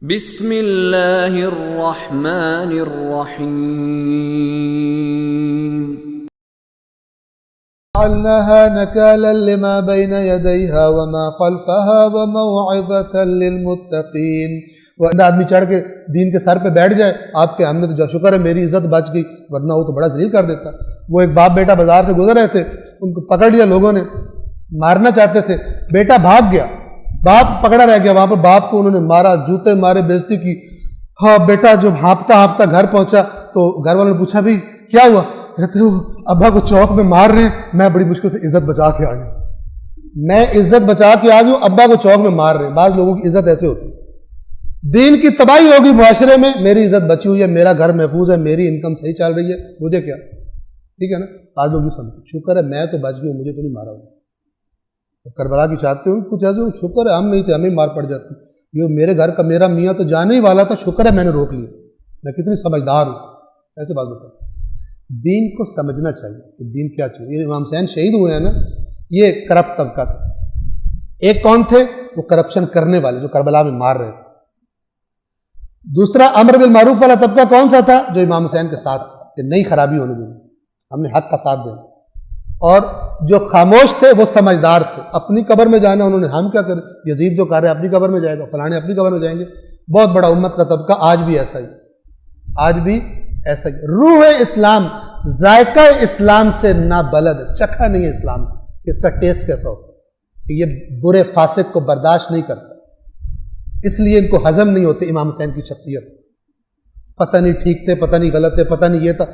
بسم اللہ الرحمن الرحیم جعلناها نكالا لما بين يديها وما خلفها وموعظة للمتقين. وہ آدمی چڑھ کے دین کے سر پہ بیٹھ جائے آپ کے، ہم نے تو جو شکر ہے میری عزت بچ گئی، ورنہ وہ تو بڑا ذلیل کر دیتا. وہ ایک باپ بیٹا بازار سے گزر رہے تھے، ان کو پکڑ لیا لوگوں نے، مارنا چاہتے تھے، بیٹا بھاگ گیا، باپ پکڑا رہ گیا. وہاں پہ باپ کو انہوں نے مارا، جوتے مارے، بےزتی کی. ہاں بیٹا جو ہانپتا گھر پہنچا تو گھر والوں نے پوچھا بھی کیا ہوا؟ کہتے ہو ابا کو چوک میں مار رہے ہیں، میں بڑی مشکل سے عزت بچا کے آ گیا، میں عزت بچا کے آ گیا ہوں، ابا کو چوک میں مار رہے ہیں. بعض لوگوں کی عزت ایسے ہوتی ہے. دین کی تباہی ہوگی معاشرے میں، میری عزت بچی ہوئی ہے، میرا گھر محفوظ ہے، میری انکم صحیح چل رہی ہے، مجھے کیا؟ ٹھیک ہے نا. بعض لوگ یہ سمجھتے شکر ہے میں تو بچ گئی ہوں، مجھے تو نہیں مارا ہوا. کربلا کی چاہتے ہوں کچھ ایسے، شکر ہے ہم نہیں تھے، ہمیں مار پڑ جاتی. یہ میرے گھر کا میرا میاں تو جانے ہی والا تھا، شکر ہے میں نے روک لیا، میں کتنی سمجھدار ہوں. ایسے بات ہوتا ہے. دین کو سمجھنا چاہیے کہ دین کیا چیز. یہ امام حسین شہید ہوئے ہیں نا، یہ کرپٹ طبقہ تھا. ایک کون تھے؟ وہ کرپشن کرنے والے جو کربلا میں مار رہے تھے. دوسرا امر بالمعروف والا طبقہ کون سا تھا؟ جو امام حسین کے ساتھ تھا کہ نئی خرابی ہونے دینی، ہم نے حق کا ساتھ دینا. اور جو خاموش تھے وہ سمجھدار تھے. اپنی قبر میں جانا انہوں نے، ہم کیا کریں، یزید جو کر رہے اپنی قبر میں جائے گا، فلانے اپنی قبر میں جائیں گے. بہت بڑا امت کا طبقہ آج بھی ایسا ہی، آج بھی ایسا ہی. روح اسلام، ذائقہ اسلام سے نا بلد، چکھا نہیں ہے اسلام، اس کا ٹیسٹ کیسا ہوتا ہے. یہ برے فاسق کو برداشت نہیں کرتا، اس لیے ان کو ہضم نہیں ہوتے امام حسین کی شخصیت. پتہ نہیں ٹھیک تھے، پتہ نہیں غلط تھے، پتہ نہیں یہ تھا.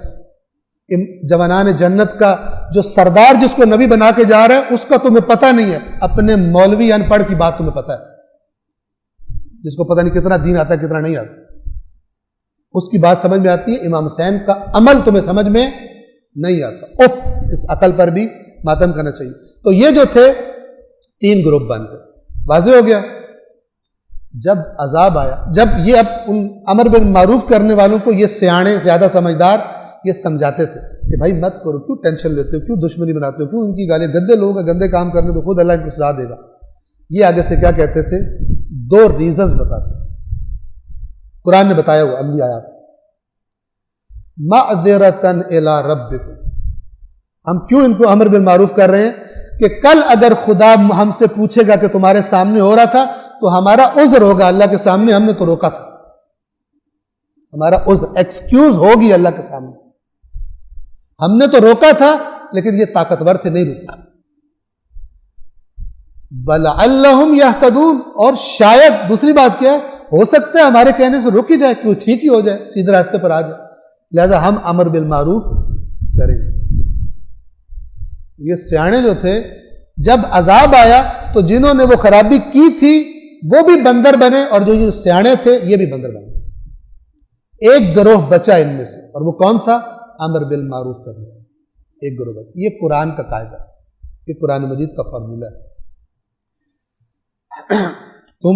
جوانان جنت کا جو سردار جس کو نبی بنا کے جا رہا ہے اس کا تمہیں پتہ نہیں ہے. اپنے مولوی ان پڑھ کی بات تمہیں پتہ ہے، جس کو پتہ نہیں کتنا دین آتا ہے کتنا نہیں آتا، اس کی بات سمجھ میں آتی ہے. امام حسین کا عمل تمہیں سمجھ میں نہیں آتا. اس عقل پر بھی ماتم کرنا چاہیے. تو یہ جو تھے 3 گروپ بن گئے. واضح ہو گیا. جب عذاب آیا، جب یہ اب ان امر بالمعروف کرنے والوں کو یہ سیانے زیادہ سمجھدار یہ سمجھاتے تھے کہ بھائی مت کرو، کیوں ٹینشن لیتے ہو، کیوں دشمنی بناتے ہو، کیوں ان کی گالیں، گندے لوگ ہیں، گندے کام کرنے تو خود اللہ ان کو سزا دے گا. یہ آگے سے کیا کہتے تھے؟ 2 ریزنز بتاتے تھے. قرآن نے بتایا ہوا عملی آیات، معذرتاً الی ربکم. ہم کیوں ان کو امر بالمعروف کر رہے ہیں؟ کہ کل اگر خدا ہم سے پوچھے گا کہ تمہارے سامنے ہو رہا تھا تو ہمارا عذر ہوگا اللہ کے سامنے، ہم نے تو روکا تھا. ہمارا عذر، ایکسکیوز ہوگی اللہ کے سامنے، ہم نے تو روکا تھا لیکن یہ طاقتور تھے نہیں روکا. وَلَعَلَّهُمْ يَهْتَدُونَ. اور شاید دوسری بات کیا ہے، ہو سکتا ہے ہمارے کہنے سے رک ہی جائے، کیوں ٹھیک ہی ہو جائے، سیدھے راستے پر آ جائے. لہذا ہم امر بالمعروف کریں گے. یہ سیانے جو تھے جب عذاب آیا تو جنہوں نے وہ خرابی کی تھی وہ بھی بندر بنے، اور جو یہ سیانے تھے یہ بھی بندر بنے. ایک گروہ بچا ان میں سے، اور وہ کون تھا؟ امر بالمعروف کرنا. ایک گروہ بچا. یہ قرآن کا قاعدہ ہے، یہ قرآن مجید کا فارمولہ ہے. تم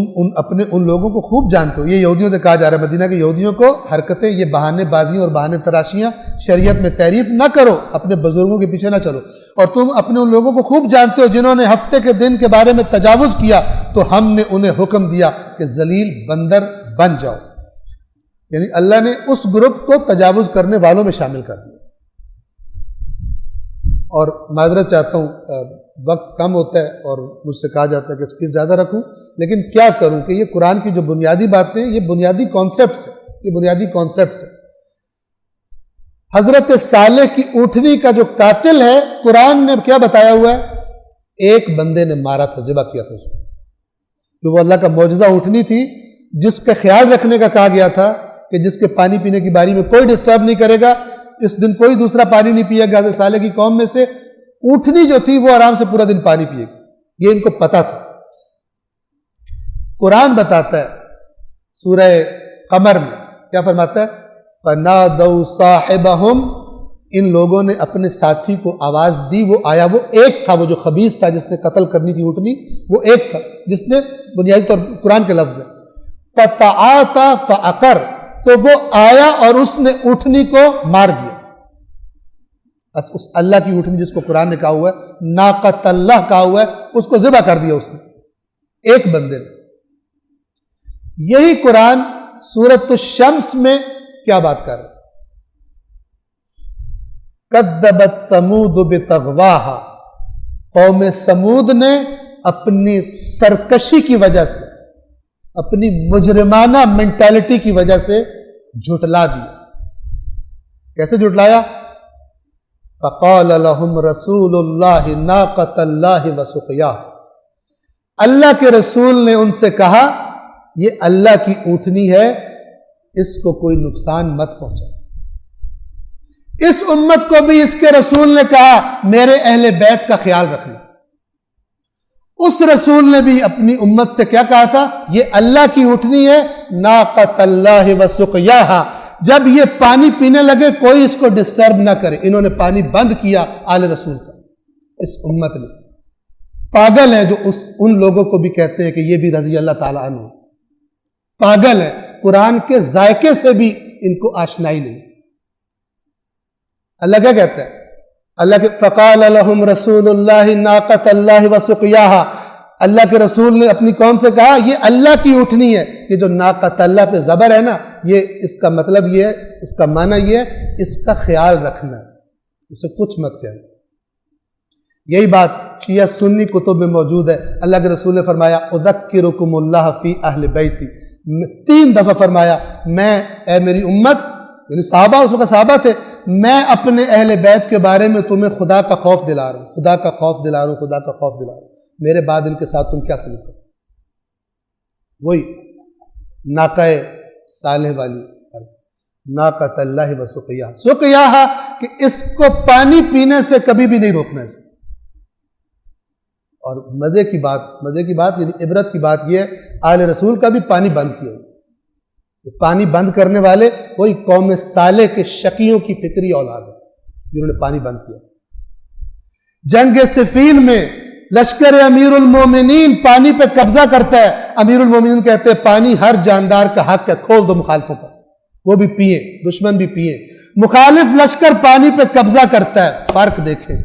ان لوگوں کو خوب جانتے ہو. یہ یہودیوں سے کہا جا رہا ہے، مدینہ کے یہودیوں کو حرکتیں، یہ بہانے بازیاں اور بہانے تراشیاں شریعت میں تعریف نہ کرو، اپنے بزرگوں کے پیچھے نہ چلو. اور تم اپنے ان لوگوں کو خوب جانتے ہو جنہوں نے ہفتے کے دن کے بارے میں تجاوز کیا تو ہم نے انہیں حکم دیا کہ ذلیل بندر بن جاؤ. یعنی اللہ نے اس گروپ کو تجاوز کرنے والوں میں شامل کر دیا. اور معذرت چاہتا ہوں وقت کم ہوتا ہے اور مجھ سے کہا جاتا ہے کہ اسپیڈ زیادہ رکھوں، لیکن کیا کروں کہ یہ قرآن کی جو بنیادی باتیں، یہ بنیادی کانسیپٹس ہیں، یہ بنیادی کانسیپٹس ہیں. حضرت صالح کی اونٹنی کا جو قاتل ہے، قرآن نے کیا بتایا ہوا ہے؟ ایک بندے نے مارا تھا، ذبح کیا تھا اس کو، کہ وہ اللہ کا معجزہ اونٹنی تھی جس کا خیال رکھنے کا کہا گیا تھا کہ جس کے پانی پینے کی باری میں کوئی ڈسٹرب نہیں کرے گا، اس دن کوئی دوسرا پانی نہیں پیے گا. حضرت صالح کی قوم میں سے اونٹنی جو تھی وہ آرام سے پورا دن پانی پیے گی، یہ ان کو پتا تھا. قرآن بتاتا ہے سورہ قمر میں کیا فرماتا ہے؟ فَنَادَوْا صَاحِبَهُمْ. ان لوگوں نے اپنے ساتھی کو آواز دی، وہ آیا. وہ ایک تھا، وہ جو خبیث تھا جس نے قتل کرنی تھی اونٹنی، وہ ایک تھا جس نے، بنیادی طور قرآن کے لفظ ہے فَتَعَاطَى فَعَقَرَ. تو وہ آیا اور اس نے اونٹنی کو مار دیا. اس اللہ کی اونٹنی جس کو قرآن نے کہا ہوا ہے ناقۃ اللہ کہا ہوا ہے، اس کو ذبح کر دیا اس نے، ایک بندے نے. یہی قرآن سورۃ الشمس میں کیا بات کر رہا ہے؟ کذبت ثمود بطغواہا، قوم سمود نے اپنی سرکشی کی وجہ سے، اپنی مجرمانہ مینٹالٹی کی وجہ سے جھٹلا دیا۔ کیسے جھٹلایا؟ فقال لهم رسول اللہ ناقۃ اللہ وسقیاہ، اللہ کے رسول نے ان سے کہا یہ اللہ کی اونٹنی ہے، اس کو کوئی نقصان مت پہنچا۔ اس امت کو بھی اس کے رسول نے کہا میرے اہل بیت کا خیال رکھنا۔ اس رسول نے بھی اپنی امت سے کیا کہا تھا؟ یہ اللہ کی اونٹنی ہے، ناقۃ اللہ وسقیاہا، جب یہ پانی پینے لگے کوئی اس کو ڈسٹرب نہ کرے۔ انہوں نے پانی بند کیا آل رسول کا، اس امت نے۔ پاگل ہیں جو ان لوگوں کو بھی کہتے ہیں کہ یہ بھی رضی اللہ تعالیٰ عنہ، پاگل ہے، قرآن کے ذائقے سے بھی ان کو آشنائی نہیں۔ اللہ کیا کہتا ہے؟ اللہ کے فقال لهم رسول اللہ ناقۃ اللہ وسقیاہا، اللہ کے رسول نے اپنی قوم سے کہا یہ اللہ کی اونٹنی ہے۔ یہ جو ناقۃ اللہ پہ زبر ہے نا، یہ اس کا مطلب یہ ہے، اس کا معنی یہ ہے اس کا خیال رکھنا، اسے کچھ مت کہنا۔ یہی بات شیعہ سنی کتب میں موجود ہے۔ اللہ کے رسول نے فرمایا اذکرکم اللہ فی اہل بیتی، 3 دفعہ فرمایا میں اے میری امت، یعنی صحابہ، اس وقت صحابہ تھے، میں اپنے اہل بیت کے بارے میں تمہیں خدا کا خوف دلا رہا ہوں، خدا کا خوف دلا رہا ہوں، خدا کا خوف دلا رہا ہوں۔ میرے بعد ان کے ساتھ تم کیا سلوک کرو؟ وہی ناقہ صالح والی ناقۃ اللہ وسقیاہ، سقیاہا کہ اس کو پانی پینے سے کبھی بھی نہیں روکنا ہے۔ اور مزے کی بات یعنی عبرت کی بات یہ ہے، آل رسول کا بھی پانی بند کیا، پانی بند کرنے والے وہی قوم صالح کے شقیوں کی فکری اولاد ہے جنہوں نے پانی بند کیا۔ جنگ صفین میں لشکر امیر المومنین پانی پہ قبضہ کرتا ہے، امیر المومنین کہتے ہیں پانی ہر جاندار کا حق ہے، کھول دو مخالفوں پر، وہ بھی پیئیں، دشمن بھی پیئیں۔ مخالف لشکر پانی پہ قبضہ کرتا ہے، فرق دیکھیں،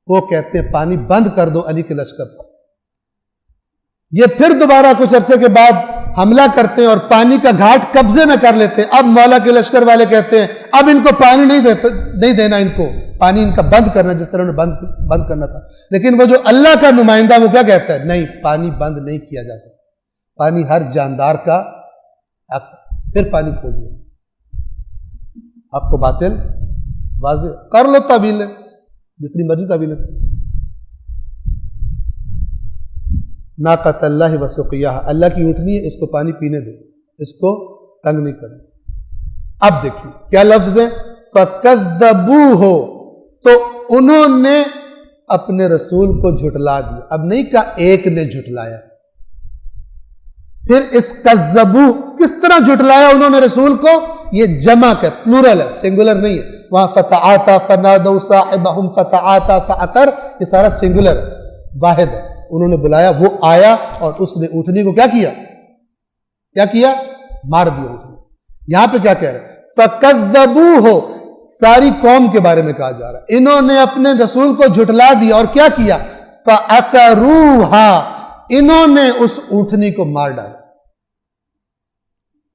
وہ کہتے ہیں پانی بند کر دو علی کے لشکر پر۔ یہ پھر دوبارہ کچھ عرصے کے بعد حملہ کرتے ہیں اور پانی کا گھاٹ قبضے میں کر لیتے ہیں۔ اب مولا کے لشکر والے کہتے ہیں اب ان کو پانی نہیں دینا، ان کو پانی ان کا بند کرنا جس طرح انہیں بند کرنا تھا۔ لیکن وہ جو اللہ کا نمائندہ وہ کیا کہتا ہے؟ نہیں، پانی بند نہیں کیا جا سکتا، پانی ہر جاندار کا حق۔ پھر پانی کھول دیا، حق کو باطل واضح کر لو، تعویلیں جتنی مرضی تعویلیں۔ ناقۃ اللہ وسقیاہا، اللہ کی اونٹنی ہے، اس کو پانی پینے دو، اس کو تنگ نہیں کرنا۔ اب دیکھیے کیا لفظ ہے، فَكَذَّبُوهُ، تو انہوں نے اپنے رسول کو جھٹلا دیا۔ اب نہیں کہا ایک نے جھٹلایا، پھر اس کذبو کس طرح جھٹلایا انہوں نے رسول کو؟ یہ جمع کا پلورل ہے، سنگولر نہیں ہے۔ وہاں فتعاتا فنادوا صاحبهم فتعاتا فعقر، یہ سارا سنگولر واحد ہے۔ انہوں نے بلایا، وہ آیا اور اس نے اونٹنی کو کیا کیا؟ مار دیا اونٹنی۔ یہاں پہ کیا کہہ رہے ہیں؟ فَكَذَّبُوهُ، ساری قوم کے بارے میں کہا جا رہا ہے، انہوں نے اپنے رسول کو جھٹلا دیا اور کیا کیا؟ فَعَقَرُوهَا، انہوں نے اس اونٹنی کو مار ڈالا۔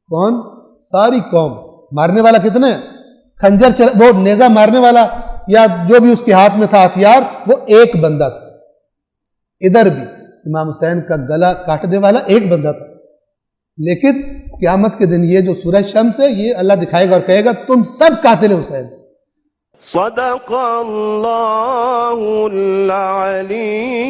کون؟ ساری قوم۔ مارنے والا کتنے؟ خنجر وہ نیزہ مارنے والا یا جو بھی اس کے ہاتھ میں تھا ہتھیار، وہ ایک بندہ تھا۔ ادھر بھی امام حسین کا گلا کاٹنے والا ایک بندہ تھا، لیکن قیامت کے دن یہ جو سورہ شمس ہے یہ اللہ دکھائے گا اور کہے گا تم سب قاتل حسین۔ صدق اللہ العلی